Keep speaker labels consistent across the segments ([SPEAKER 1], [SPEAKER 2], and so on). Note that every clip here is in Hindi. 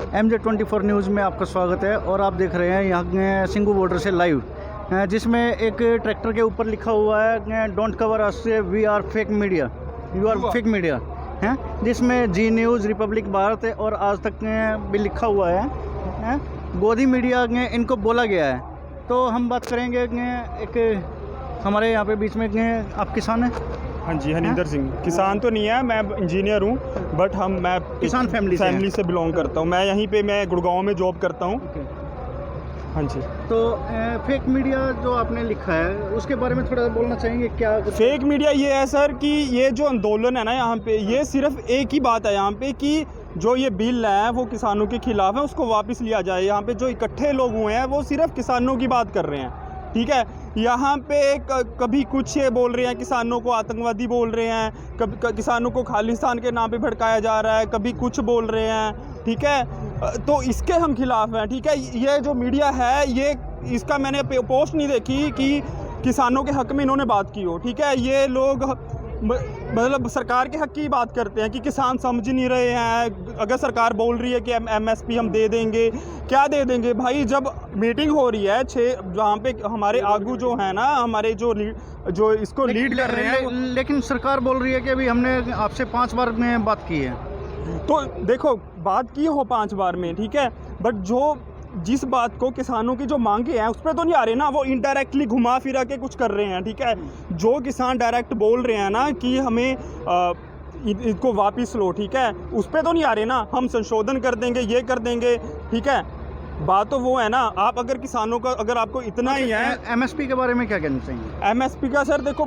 [SPEAKER 1] MJ24 न्यूज़ में आपका स्वागत है और आप देख रहे हैं यहाँ सिंगू बॉर्डर से लाइव, जिसमें एक ट्रैक्टर के ऊपर लिखा हुआ है don't cover us, we are fake media, you are fake media है, जिसमें जी न्यूज़, रिपब्लिक भारत और आज तक भी लिखा हुआ है। गोदी मीडिया इनको बोला गया है। तो हम बात करेंगे एक हमारे यहाँ पे बीच में आप किसान हैं?
[SPEAKER 2] हाँ जी, हनिंदर सिंह। किसान तो नहीं है, मैं इंजीनियर हूँ, बट मैं
[SPEAKER 1] किसान फैमिली
[SPEAKER 2] से बिलोंग करता हूँ। मैं यहीं पे गुड़गांव में जॉब करता हूँ। हाँ जी।
[SPEAKER 1] तो फेक मीडिया जो आपने लिखा है उसके बारे में थोड़ा बोलना चाहेंगे क्या?
[SPEAKER 2] फेक मीडिया ये है सर कि ये जो आंदोलन है ना यहाँ पे, ये सिर्फ एक ही बात है यहाँ पे कि जो ये बिल है वो किसानों के खिलाफ है, उसको वापस लिया जाए। यहाँ पे जो इकट्ठे लोग हुए हैं वो सिर्फ किसानों की बात कर रहे हैं, ठीक है। यहाँ पे कभी कुछ ये बोल रहे हैं, किसानों को आतंकवादी बोल रहे हैं, कभी किसानों को खालिस्तान के नाम पे भड़काया जा रहा है, कभी कुछ बोल रहे हैं, ठीक है। तो इसके हम खिलाफ हैं, ठीक है। ये जो मीडिया है ये इसका मैंने पोस्ट नहीं देखी कि किसानों के हक में इन्होंने बात की हो, ठीक है। ये लोग मतलब सरकार के हक की बात करते हैं कि किसान समझ नहीं रहे हैं। अगर सरकार बोल रही है कि MSP हम दे देंगे, क्या दे देंगे भाई? जब मीटिंग हो रही है जहाँ पे हमारे आगू जो है ना, हमारे जो इसको लीड कर रहे हैं,
[SPEAKER 1] लेकिन सरकार बोल रही है कि अभी हमने आपसे 5 बार में बात की है।
[SPEAKER 2] तो देखो, बात की हो 5 बार में, ठीक है, बट जिस बात को किसानों की जो मांगे हैं उस पर तो नहीं आ रहे ना। वो इनडायरेक्टली घुमा फिरा के कुछ कर रहे हैं, ठीक है। जो किसान डायरेक्ट बोल रहे हैं ना कि हमें इसको वापस लो, ठीक है, उस पर तो नहीं आ रहे ना। हम संशोधन कर देंगे, ये कर देंगे, ठीक है। बात तो वो है ना। आप अगर किसानों का, अगर आपको इतना ही है,
[SPEAKER 1] MSP के बारे में क्या कहना चाहिए?
[SPEAKER 2] MSP का सर देखो,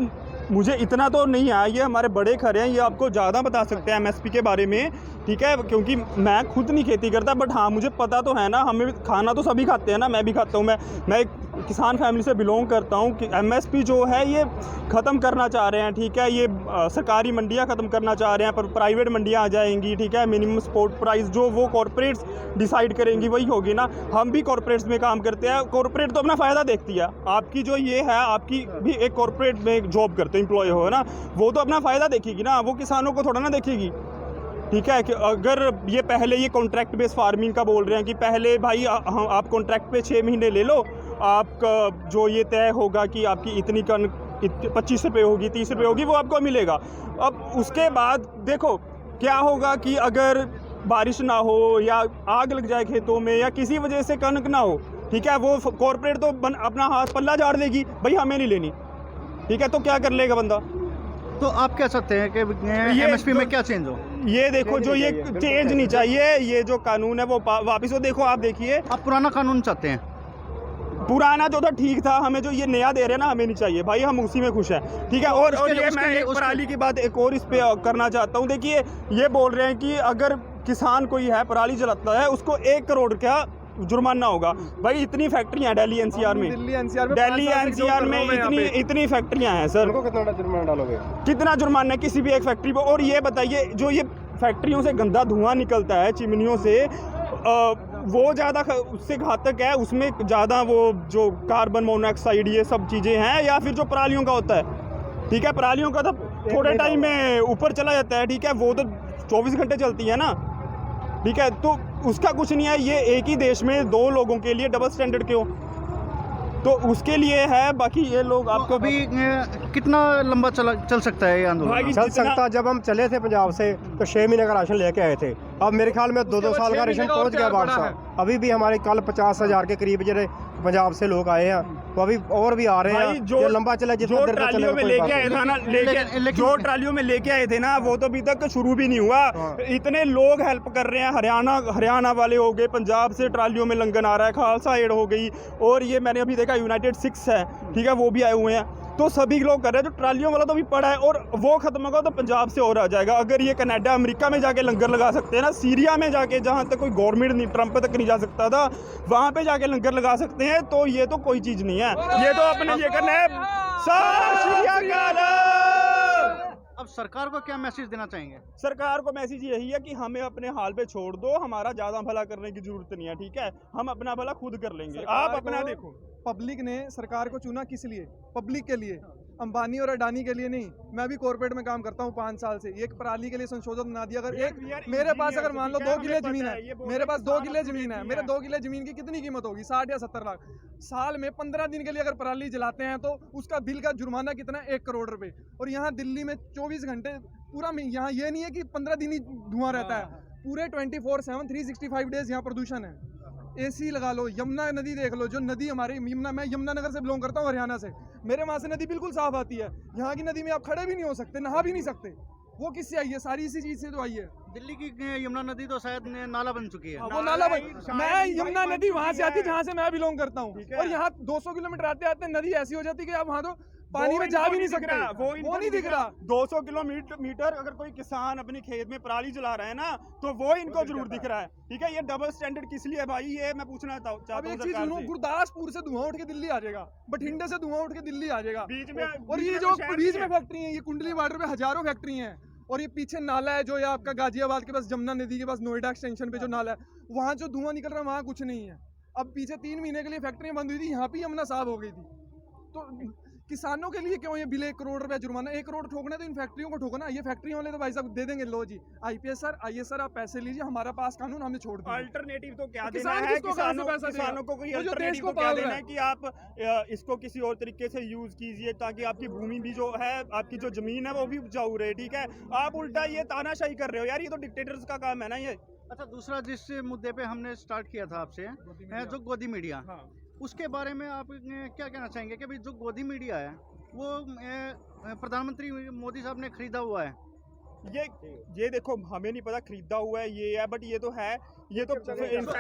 [SPEAKER 2] मुझे इतना तो नहीं आया, ये हमारे बड़े खरे हैं, ये आपको ज़्यादा बता सकते हैं MSP के बारे में, ठीक है, क्योंकि मैं खुद नहीं खेती करता। बट हाँ, मुझे पता तो है ना। हमें खाना तो सभी खाते हैं ना, मैं भी खाता हूँ। मैं एक किसान फैमिली से बिलोंग करता हूँ कि MSP जो है ये ख़त्म करना चाह रहे हैं, ठीक है। ये सरकारी मंडियाँ ख़त्म करना चाह रहे हैं, पर प्राइवेट मंडियाँ आ जाएंगी, ठीक है। मिनिमम सपोर्ट प्राइस जो वो कॉरपोरेट्स डिसाइड करेंगी वही होगी ना। हम भी कॉरपोरेट्स में काम करते हैं, कॉरपोरेट तो अपना फ़ायदा देखती है। आपकी जो ये है, आपकी भी एक कॉरपोरेट में जॉब करते एम्प्लॉय हो ना, वो तो अपना फ़ायदा देखेगी ना, वो किसानों को थोड़ा ना देखेगी, ठीक है। कि अगर ये पहले ये कॉन्ट्रैक्ट बेस फार्मिंग का बोल रहे हैं कि पहले भाई आप कॉन्ट्रैक्ट पे 6 महीने ले लो, आपका जो ये तय होगा कि आपकी इतनी 25 रुपये होगी, 30 रुपये होगी, वो आपको मिलेगा। अब उसके बाद देखो क्या होगा कि अगर बारिश ना हो या आग लग जाए खेतों में या किसी वजह से कनक ना हो, ठीक है, वो कॉरपोरेट तो अपना हाथ पल्ला झाड़ देगी, भाई हमें नहीं लेनी, ठीक है। तो क्या कर लेगा बंदा?
[SPEAKER 1] तो आप क्या चाहते हैं कि MSP में क्या चेंज हो?
[SPEAKER 2] ये देखो, जो ये चेंज नहीं चाहिए, ये जो कानून है वो वापस हो। देखो आप देखिए,
[SPEAKER 1] आप पुराना कानून चाहते हैं?
[SPEAKER 2] पुराना जो था ठीक था, हमें जो ये नया दे रहे हैं ना, हमें नहीं चाहिए भाई, हम उसी में खुश हैं, ठीक है। और ये मैं एक पराली की बात एक और इस पे करना चाहता हूँ। देखिए, ये बोल रहे हैं कि अगर किसान कोई है पराली जलाता है उसको 1 करोड़ का जुर्माना होगा। भाई इतनी फैक्ट्रियां हैं दिल्ली NCR में, इतनी फैक्ट्रियां हैं सर,
[SPEAKER 3] कितना जुर्माना डालोगे?
[SPEAKER 2] कितना जुर्माना है किसी भी एक फैक्ट्री पर? और ये बताइए, जो ये फैक्ट्रियों से गंदा धुआं निकलता है, चिमनियों से, वो ज़्यादा उससे घातक है, उसमें ज़्यादा वो जो कार्बन मोनोऑक्साइड ये सब चीज़ें हैं, या फिर जो परालियों का होता है, ठीक है। परालियों का तो थोड़े टाइम में ऊपर चला जाता है, ठीक है, वो तो 24 घंटे चलती है ना, ठीक है। तो उसका कुछ नहीं है। ये एक ही देश में 2 लोगों के लिए डबल स्टैंडर्ड क्यों? तो उसके लिए है। बाकी ये लोग आपको
[SPEAKER 1] अभी कितना लंबा चल सकता है ये आंदोलन?
[SPEAKER 3] चल सकता, जब हम चले थे पंजाब से तो 6 महीने का राशन लेके आए थे। अब मेरे ख्याल में 2-2 साल का राशन पहुंच गया बादशाह। अभी भी हमारे कल 50,000 के करीब जो पंजाब से लोग आए हैं, वो अभी और भी आ रहे हैं। जो लंबा चला, जितना देर तक चलेगा,
[SPEAKER 2] में लेके आए था ना, जो ट्रालियों में लेके आए थे ना, वो तो अभी तक शुरू भी नहीं हुआ। इतने लोग हेल्प कर रहे हैं। हरियाणा वाले हो गए, पंजाब से ट्रालियों में लंगन आ रहा है, खालसा एड हो गई, और ये मैंने अभी देखा यूनाइटेड 6 है, ठीक है, वो भी आए हुए हैं। तो सभी लोग कर रहे हैं। जो ट्रालियों वाला तो भी पड़ा है, और वो खत्म होगा तो पंजाब से और आ जाएगा। अगर ये कनाडा, अमेरिका में जाके लंगर लगा सकते हैं ना, सीरिया में जाके, जहाँ तक कोई गवर्नमेंट नहीं, ट्रंप तक नहीं जा सकता था, वहाँ पे जाके लंगर लगा सकते हैं, तो ये तो कोई चीज़ नहीं है। ये तो अपने ये करना है।
[SPEAKER 1] अब सरकार को क्या मैसेज देना चाहेंगे?
[SPEAKER 2] सरकार को मैसेज यही है कि हमें अपने हाल पे छोड़ दो, हमारा ज़्यादा भला करने की जरूरत नहीं है, ठीक है। हम अपना भला खुद कर लेंगे, आप अपना देखो।
[SPEAKER 4] पब्लिक ने सरकार को चुना किस लिए? पब्लिक के लिए। अंबानी और अडानी के लिए नहीं, मैं भी कॉर्पोरेट में काम करता हूँ 5 साल से। एक पराली के लिए संशोधन बना दिया। अगर एक मेरे पास अगर मान लो 2 किले जमीन है, मेरे पास 2 किले जमीन है, मेरे 2 किले जमीन की कितनी कीमत होगी? 60 या 70 लाख। साल में 15 दिन के लिए अगर पराली जलाते हैं तो उसका बिल का जुर्माना कितना? 1 करोड़ रुपए। और यहाँ दिल्ली में 24 घंटे पूरा, यहाँ ये नहीं है कि 15 दिन ही धुआं रहता है, पूरे 24/7 365 डेज यहाँ प्रदूषण है। एसी लगा लो, यमुना नदी देख लो, जो नदी हमारी यमुना, मैं यमुनानगर से बिलोंग करता हूँ, हरियाणा से, मेरे वहाँ से नदी बिल्कुल साफ आती है। यहाँ की नदी में आप खड़े भी नहीं हो सकते, नहा भी नहीं सकते। वो किससे आई है? सारी इसी चीज से तो आई है।
[SPEAKER 1] दिल्ली की यमुना नदी तो शायद नाला बन चुकी है।
[SPEAKER 4] वो नाला मैं यमुना नदी वहाँ से आती है जहाँ से मैं बिलोंग करता हूँ, और यहाँ 200 किलोमीटर आते आते नदी ऐसी हो जाती है कि आप वहाँ तो पानी में जा भी नहीं सकते। वो नहीं दिख रहा।
[SPEAKER 2] 200 किलोमीटर अगर कोई किसान अपने खेत में पराली जला रहा है ना, तो वो इनको जरूर दिख रहा है। ठीक है, ये डबल स्टैंडर्ड किस लिए है भाई? ये मैं पूछना चाहता हूँ।
[SPEAKER 4] एक चीज सुनो, गुरदासपुर से धुआं उठ के दिल्ली आ जाएगा, बठिंडे से धुआं उठ के दिल्ली आ जाएगा
[SPEAKER 2] बीच में,
[SPEAKER 4] और ये जो बीच में फैक्ट्री है, ये कुंडली बॉर्डर पे हजारों फैक्ट्री हैं, और ये पीछे नाला है जो ये आपका गाजियाबाद के पास जमुना नदी के पास नोएडा एक्सटेंशन पे जो नाला है, वहाँ जो धुआं निकल रहा है वहाँ कुछ नहीं है। अब पीछे 3 महीने के लिए फैक्ट्रियां बंद हुई थी, यहाँ पे यमुना साफ हो गई थी। तो किसानों के लिए क्यों ये बिल 1 करोड़ रुपया जुर्माना? 1 करोड़ ठोकना तो इन फैक्ट्रियों को ठोकना। ये फैक्ट्री वाले तो भाई साहब दे देंगे, लो जी IPS सर, आइए सर, आप पैसे लीजिए, हमारा पास कानून, हमने छोड़ दिया।
[SPEAKER 2] अल्टरनेटिव तो क्या देना
[SPEAKER 4] किसान
[SPEAKER 2] है?
[SPEAKER 4] किसानों
[SPEAKER 2] को कोई अल्टरनेटिव तो क्या देना है कि आप इसको किसी और तरीके से यूज कीजिए ताकि आपकी भूमि भी जो है, आपकी जो जमीन है वो भी उपजाऊ रहे। ठीक है, आप उल्टा ये तानाशाही कर रहे हो यार, ये तो डिक्टेटर्स का काम है ना ये।
[SPEAKER 1] अच्छा, दूसरा जिस मुद्दे पे हमने स्टार्ट किया था आपसे, जो गोदी मीडिया, उसके बारे में आप क्या कहना चाहेंगे कि भाई जो गोदी मीडिया है वो प्रधानमंत्री मोदी साहब ने खरीदा हुआ है?
[SPEAKER 2] ये देखो, हमें नहीं पता खरीदा हुआ है ये है, बट ये तो है, ये तो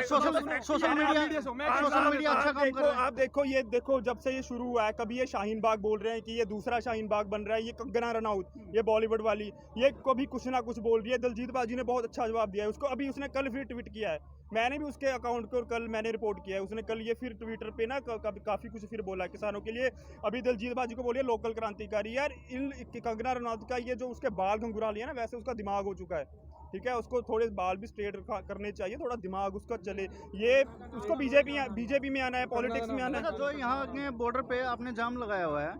[SPEAKER 1] सोशल मीडिया अच्छा काम कर रहा है।
[SPEAKER 2] आप देखो, ये देखो जब से ये शुरू हुआ है, कभी ये शाहीन बाग बोल रहे हैं कि ये दूसरा शाहीन बाग बन रहा है, ये कंगना रनौत, ये बॉलीवुड वाली, ये कभी कुछ ना कुछ बोल रही है। दिलजीत बाजी ने बहुत अच्छा जवाब दिया है उसको, अभी उसने कल फिर ट्वीट किया है, मैंने भी उसके अकाउंट को कल मैंने रिपोर्ट किया है, उसने कल ये फिर ट्विटर पे ना काफ़ी कुछ फिर बोला किसानों के लिए। अभी दिलजीत बाजी को बोलिए लोकल क्रांतिकारी। यार इन कंगना रनौत का ये जो उसके बाल घुंघरा लिए ना, वैसे उसका दिमाग हो चुका है। ठीक है, उसको थोड़े बाल भी स्ट्रेट करने चाहिए, थोड़ा दिमाग उसका चले। ये उसको बीजेपी में आना है, पॉलिटिक्स में आना है।
[SPEAKER 1] जो यहाँ बॉर्डर पे आपने जाम लगाया हुआ है,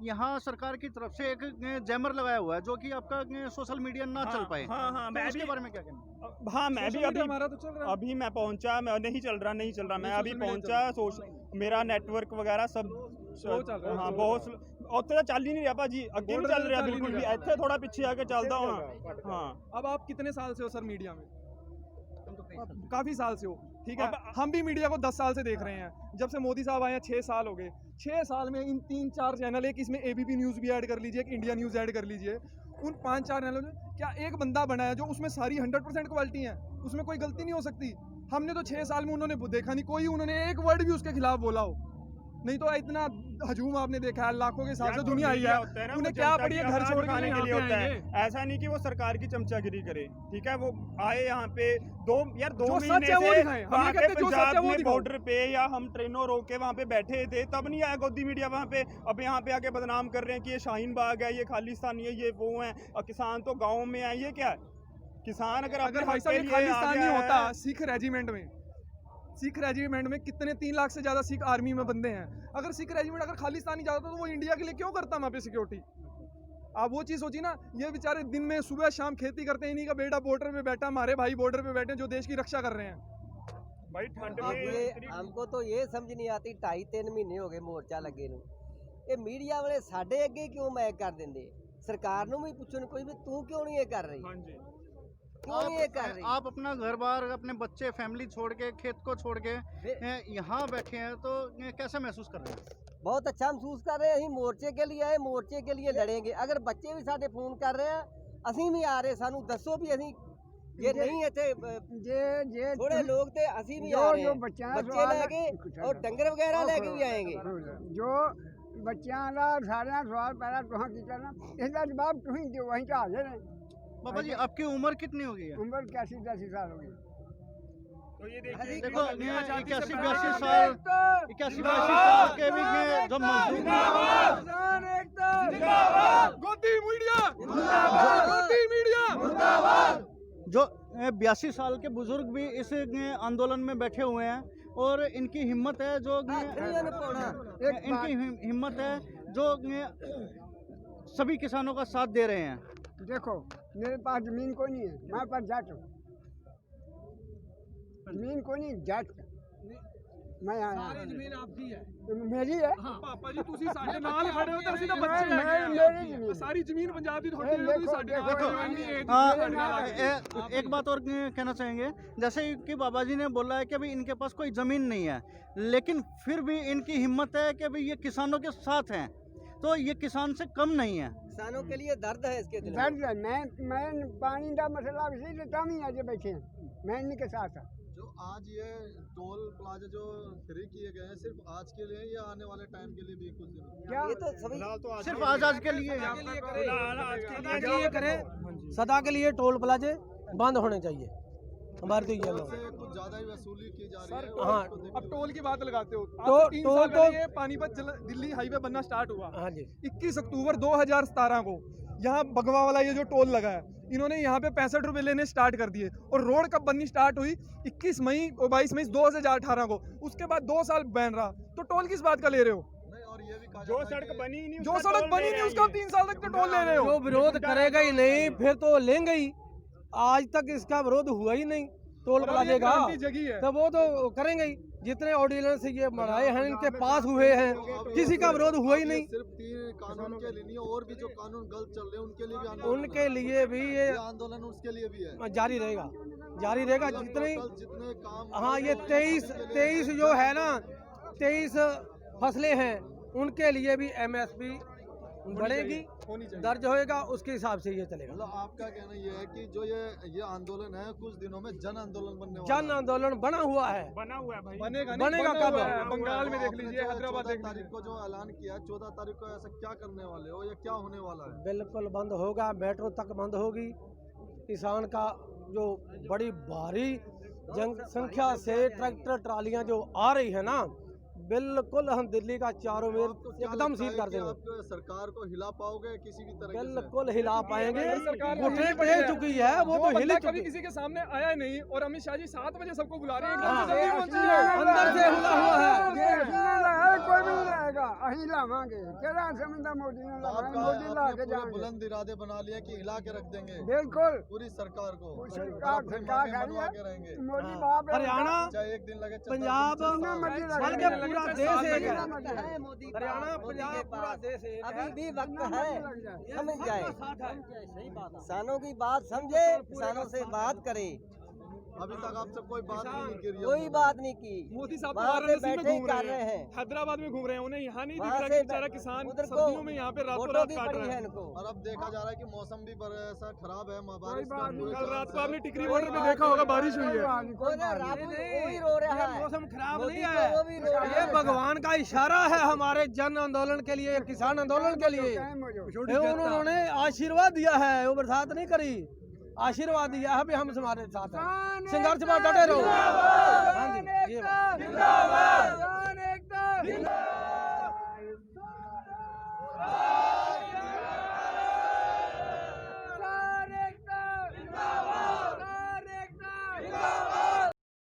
[SPEAKER 1] यहाँ सरकार की तरफ से एक जैमर लगाया हुआ है जो कि आपका सोशल मीडिया ना चल पाए।
[SPEAKER 2] हाँ,
[SPEAKER 1] मैं इसके बारे में क्या कहना?
[SPEAKER 2] हाँ, मैं भी अभी मैं पहुंचा, मैं नहीं चल रहा, मैं अभी पहुंचा, मेरा नेटवर्क वगैरह सब हाँ बहुत उत्थे चल ही नहीं रहा भाजी, अगे नहीं चल रहा बिल्कुल भी, इत्थे थोड़ा पीछे आके चलता हूँ। हाँ,
[SPEAKER 4] अब आप कितने साल से हो सर मीडिया में? काफी साल से हो, ठीक है। हम भी मीडिया को 10 साल से देख रहे हैं, जब से मोदी साहब आए हैं 6 साल हो गए। 6 साल में इन 3-4 चैनल, एक इसमें ABP न्यूज़ भी ऐड कर लीजिए, एक इंडिया न्यूज़ ऐड कर लीजिए, उन 5-4 चैनलों में क्या एक बंदा बना है जो उसमें सारी 100% क्वालिटी है, उसमें कोई गलती नहीं हो सकती? हमने तो 6 साल में उन्होंने देखा नहीं कोई उन्होंने एक वर्ड भी उसके खिलाफ बोला हो, नहीं तो इतना हजूम आपने देखा है, लाखों के हिसाब से दुनिया आई है, उन्हें क्या पड़ी है घर छोड़ के यहाँ पे आएंगे।
[SPEAKER 2] ऐसा नहीं कि वो सरकार की चमचागिरी करे, ठीक है, वो आए यहाँ पे 2 महीने से वहाँ पे पंजाब में बॉर्डर पे, या हम ट्रेनों रोक के वहाँ पे बैठे थे, तब नहीं आया गोदी मीडिया वहाँ पे। अब यहाँ पे आके बदनाम कर रहे हैं कि ये शाहीन बाग है, ये खालिस्तानी है, ये वो है, और किसान तो गाँव में है। ये क्या है? किसान अगर
[SPEAKER 4] खालिस्तानी होता सिख रेजिमेंट में कितने 3 लाख से ज्यादा सिख आर्मी में बंदे हैं, अगर सिख रेजिमेंट अगर खालिस्तानी जाता तो वो इंडिया के लिए क्यों करता वहाँ पे सिक्योरिटी? आप वो चीज सोचिए ना, ये बेचारे दिन में सुबह शाम खेती करते हैं, इन्हीं का बेटा बॉर्डर पे बैठा, हमारे भाई बॉर्डर पे बैठे जो देश की रक्षा कर रहे हैं।
[SPEAKER 2] भाई ठंड
[SPEAKER 5] में हमको तो ये समझ नहीं आती, 2.5-3 महीने हो गए मोर्चा लगे नूं, ये मीडिया वाले साडे अगे क्यों मैक कर देंगे? सरकार नूं भी पुछन कोई भी, तू क्यों नहीं ये कर रही?
[SPEAKER 2] हाँ जी,
[SPEAKER 5] क्यों नहीं ये कर रही?
[SPEAKER 1] आप अपना घर बार, अपने बच्चे, फैमिली छोड़ के, खेत को छोड़ के यहाँ बैठे हैं, तो कैसा महसूस कर रहे हैं?
[SPEAKER 5] बहुत अच्छा महसूस कर रहे हैं। मोर्चे के लिए आए, मोर्चे के लिए लड़ेंगे। अगर बच्चे भी साडे फोन कर रहे हैं, असी भी आ रहे, सानू दसो भी असी ये नहीं इतने थोड़े लोग थे, असी भी आ रहे हैं, बच्चे लेके और डंगर वगैरह लेके भी आएंगे।
[SPEAKER 6] जो बच्चों का सारे सवाल पैदा तुहां कीता ना, इसका जवाब तुहीं दिओ, वहीं तो हाजिर है।
[SPEAKER 1] बाबा जी, आपकी उम्र कितनी हो गई है?
[SPEAKER 6] उम्र 81-82 साल हो गई।
[SPEAKER 2] तो ये देखिए,
[SPEAKER 1] देखो 81-82 साल के भी जो जो 82 साल के बुजुर्ग भी इस आंदोलन में बैठे हुए हैं, और इनकी हिम्मत है जो इनकी हिम्मत है जो सभी किसानों का साथ दे रहे हैं।
[SPEAKER 6] देखो मेरे पास जमीन कोई नहीं है, मैं पर जाट हूँ, जमीन कोई नहीं, जाट मैं आया
[SPEAKER 4] ਜ਼ਮੀਨ ਆਪਦੀ ਹੈ
[SPEAKER 6] मेरी है।
[SPEAKER 4] ਪਾਪਾ ਜੀ ਤੁਸੀਂ ਸਾਡੇ ਨਾਲ ਖੜੇ ਹੋ ਤੇ ਅਸੀਂ ਤਾਂ ਬੱਚੇ
[SPEAKER 6] मैं
[SPEAKER 4] ਹੈਗੇ
[SPEAKER 6] मेरी जमीन
[SPEAKER 4] ਆ ਸਾਰੀ ਜ਼ਮੀਨ ਪੰਜਾਬ ਦੀ ਤੁਹਾਡੀ
[SPEAKER 6] ਇਹ
[SPEAKER 4] ਹੈ ਤੁਸੀਂ
[SPEAKER 6] ਦੇਖੋ,
[SPEAKER 4] ਸਾਡੇ ਨਾਲ
[SPEAKER 6] देखो,
[SPEAKER 4] ਖੜੇ ਹੋ ਇੰਨੀ age
[SPEAKER 1] हाँ,
[SPEAKER 4] ਸਾਡੇ ਨਾਲ ਆ ਗਏ।
[SPEAKER 1] एक बात और कहना चाहेंगे, जैसे कि बाबा जी ने बोला है कि अभी इनके पास कोई ज़मीन नहीं है, लेकिन फिर भी इनकी हिम्मत है कि भाई ये किसानों के साथ हैं, तो ये किसान से कम नहीं है।
[SPEAKER 5] किसानों के लिए दर्द है इसके दिल में।
[SPEAKER 6] दर्द है, मैं पानी का मसला इसीलिए तम ही आज बैठे हैं, मैं इनके साथ हूँ।
[SPEAKER 7] जो आज ये टोल प्लाजा जो फ्री किए गए हैं सिर्फ आज के लिए या आने वाले टाइम के लिए भी कुछ दिन?
[SPEAKER 6] क्या
[SPEAKER 5] ये तो सभी
[SPEAKER 1] सिर्फ आज के लिए
[SPEAKER 8] ये करें, सदा के लिए टोल प्लाजे बंद होने चाहिए, हमारे तो ये
[SPEAKER 7] से कुछ ज्यादा ही वसूली की जा रही है।
[SPEAKER 8] हाँ।
[SPEAKER 7] उसको देखते
[SPEAKER 4] अब टोल की बात लगाते हो
[SPEAKER 8] तो-
[SPEAKER 4] आज से 3 साल
[SPEAKER 8] तो-
[SPEAKER 4] पहले ये पानीपत दिल्ली हाईवे बनना स्टार्ट हुआ।
[SPEAKER 8] हाँ जी
[SPEAKER 4] 21 अक्टूबर 2017 को यहाँ बगवा वाला ये जो टोल लगा है, इन्होंने यहाँ पे 65 रुपए लेने स्टार्ट कर दिए और रोड कब बननी स्टार्ट हुई 21 मई और 22 मई 2018 को, उसके बाद 2 साल बैन रहा, तो टोल किस बात का ले रहे हो?
[SPEAKER 7] नहीं, और ये भी कहा
[SPEAKER 2] जो
[SPEAKER 7] जाता है
[SPEAKER 2] सड़क
[SPEAKER 7] कि
[SPEAKER 2] बनी ही नहीं
[SPEAKER 4] जो
[SPEAKER 2] उसका
[SPEAKER 4] सड़क
[SPEAKER 2] टोल
[SPEAKER 4] बनी
[SPEAKER 2] ले
[SPEAKER 4] नहीं
[SPEAKER 2] रहे
[SPEAKER 4] उसका
[SPEAKER 2] हैं
[SPEAKER 4] 3 साल तक तो टोल ले रहे हो।
[SPEAKER 8] जो विरोध करेगा ही नहीं फिर तो लेंगे ही, आज तक इसका विरोध हुआ ही नहीं टोल
[SPEAKER 4] और अब
[SPEAKER 8] प्लाजे
[SPEAKER 4] ये
[SPEAKER 8] का,
[SPEAKER 4] क्रांति जगी है।
[SPEAKER 8] तो वो तो करेंगे ही। जितने ऑर्डिनेंस ये बढ़ाए हैं इनके पास हुए हैं, किसी का विरोध हुआ ही नहीं।
[SPEAKER 7] सिर्फ 3 कानून के लिए नहीं और भी जो कानून गलत चल रहे हैं उनके लिए भी आंदोलन
[SPEAKER 8] उनके
[SPEAKER 7] है।
[SPEAKER 8] लिए भी ये
[SPEAKER 7] ये आंदोलन उसके लिए भी है।
[SPEAKER 8] जारी रहेगा, जारी रहेगा जितने।
[SPEAKER 7] टोटल जितने काम
[SPEAKER 8] हाँ ये 23 जो है ना 23 फसलें हैं उनके लिए भी MSP बढ़ेगी,
[SPEAKER 4] होनी चाहिए।
[SPEAKER 8] दर्ज होएगा, उसके हिसाब से ये चलेगा।
[SPEAKER 7] मतलब आपका कहना ये है कि जो ये आंदोलन है कुछ दिनों में जन आंदोलन बनने वाला
[SPEAKER 8] जन आंदोलन बना हुआ है,
[SPEAKER 2] बना हुआ है भाई।
[SPEAKER 4] बनेगा
[SPEAKER 8] बनेगा
[SPEAKER 4] बना
[SPEAKER 8] कब?
[SPEAKER 4] हुआ है। बंगाल में देख
[SPEAKER 7] आपने
[SPEAKER 4] लीजिए,
[SPEAKER 7] जो
[SPEAKER 4] हैदराबाद
[SPEAKER 7] 14
[SPEAKER 4] देख
[SPEAKER 7] तारीख
[SPEAKER 4] लीजिए।
[SPEAKER 7] को जो ऐलान किया 14 तारीख को ऐसा क्या करने वाले हो या क्या होने वाला है?
[SPEAKER 8] बिल्कुल बंद होगा, मेट्रो तक बंद होगी। किसान का जो बड़ी भारी जनसंख्या से ट्रैक्टर ट्रालियां जो आ रही है ना, बिल्कुल हम दिल्ली का चारों
[SPEAKER 7] आपको
[SPEAKER 8] मेर
[SPEAKER 7] क्या
[SPEAKER 8] एकदम
[SPEAKER 7] लगता
[SPEAKER 8] सील
[SPEAKER 7] है
[SPEAKER 8] कर
[SPEAKER 7] कि
[SPEAKER 8] देंगे,
[SPEAKER 7] आप सरकार को हिला पाओगे किसी भी तरह से?
[SPEAKER 8] बिल्कुल हिला पाएंगे।
[SPEAKER 4] सरकार
[SPEAKER 8] वो
[SPEAKER 4] हिल
[SPEAKER 8] ट्रेन
[SPEAKER 4] पड़ी
[SPEAKER 8] दे
[SPEAKER 4] है।
[SPEAKER 8] चुकी है, वो
[SPEAKER 4] जो
[SPEAKER 8] तो हिल
[SPEAKER 4] बंदा
[SPEAKER 8] चुकी
[SPEAKER 4] कभी
[SPEAKER 8] है।
[SPEAKER 4] किसी के सामने आया नहीं और अमित शाह जी 7 बजे सबको बुला रहे हैं
[SPEAKER 8] हाँ।
[SPEAKER 4] एकदम से जल्दी पहुंचिए।
[SPEAKER 8] अंदर से हिला हुआ है।
[SPEAKER 6] ये कोई भी नहीं लाएगा, अही लावांगे, केड़ा समझदा मोदी ने लावांगे,
[SPEAKER 7] आपका
[SPEAKER 6] मोदी ला
[SPEAKER 7] आपने
[SPEAKER 6] के
[SPEAKER 7] पूरे
[SPEAKER 6] जाएंगे।
[SPEAKER 7] बुलंद इरादे बना लिए कि हिला के रख देंगे
[SPEAKER 6] बिल्कुल
[SPEAKER 7] पूरी सरकार को।
[SPEAKER 6] सरकार
[SPEAKER 7] अपनी
[SPEAKER 6] सरकार
[SPEAKER 7] मांगें
[SPEAKER 6] खड़ी
[SPEAKER 7] मनवा
[SPEAKER 6] है,
[SPEAKER 7] के रहेंगे
[SPEAKER 6] मोदी
[SPEAKER 8] हाँ।
[SPEAKER 6] बाप है,
[SPEAKER 8] हरियाणा,
[SPEAKER 7] चाहे एक दिन लगे चाहे 10 दिन,
[SPEAKER 8] पंजाब,
[SPEAKER 7] चाहे
[SPEAKER 6] जितना
[SPEAKER 7] साल
[SPEAKER 6] मर्जी
[SPEAKER 7] लगे।
[SPEAKER 6] लगे।
[SPEAKER 8] बल्कि पूरा देश एक है।
[SPEAKER 5] है मोदी का,
[SPEAKER 8] हरियाणा,
[SPEAKER 5] मोदी
[SPEAKER 8] पंजाब,
[SPEAKER 5] के
[SPEAKER 8] पूरा
[SPEAKER 5] पास
[SPEAKER 8] देश एक है।
[SPEAKER 5] अभी भी वक्त है, समझ
[SPEAKER 8] सबका
[SPEAKER 5] जाए,
[SPEAKER 8] साथ है।
[SPEAKER 5] किसानों की बात समझे, किसानों से बात करे,
[SPEAKER 7] अभी तक आपसे कोई बात भी नहीं की रही है।
[SPEAKER 5] कोई बात नहीं की।
[SPEAKER 4] मोदी साहब तो
[SPEAKER 5] वहाँ से
[SPEAKER 4] वाराणसी में
[SPEAKER 5] बैठे ही
[SPEAKER 4] घूम
[SPEAKER 5] कर
[SPEAKER 4] रहे
[SPEAKER 5] रहे
[SPEAKER 4] हैं,
[SPEAKER 5] हैं,
[SPEAKER 4] हैदराबाद में घूम रहे हैं, उन्हें यहाँ नहीं दिख
[SPEAKER 5] वहाँ
[SPEAKER 4] रहा
[SPEAKER 5] से
[SPEAKER 4] कि बेचारा किसान
[SPEAKER 5] उधर को
[SPEAKER 4] सर्दियों में यहाँ पे रातों
[SPEAKER 5] फोटो
[SPEAKER 4] रात
[SPEAKER 5] भी
[SPEAKER 4] काट
[SPEAKER 5] पड़ी
[SPEAKER 4] रहा
[SPEAKER 5] है
[SPEAKER 4] है।
[SPEAKER 5] इनको।
[SPEAKER 7] और अब देखा जा रहा है कि मौसम भी पर ऐसा खराब है बारिश का
[SPEAKER 6] बात
[SPEAKER 7] पूरे
[SPEAKER 4] कल
[SPEAKER 7] चांस
[SPEAKER 4] रात को
[SPEAKER 7] है।
[SPEAKER 4] आपने टिकरी बॉर्डर पे देखा होगा बारिश हुई है।
[SPEAKER 5] वो ना राबू वो भी रो रहा है,
[SPEAKER 8] मौसम खराब
[SPEAKER 5] मोदी
[SPEAKER 8] नहीं
[SPEAKER 5] को
[SPEAKER 8] है,
[SPEAKER 5] वो भी रो रहा
[SPEAKER 8] ये
[SPEAKER 5] है।
[SPEAKER 8] भगवान का इशारा है हमारे जन आंदोलन के लिए, किसान आंदोलन के लिए। ये उन्होंने आशीर्वाद दिया है, वो बरसात नहीं करी, आशीर्वाद दिया है भी हम तुम्हारे साथ हैं, संघर्ष में डटे रहो। हाँ जी, ये बात।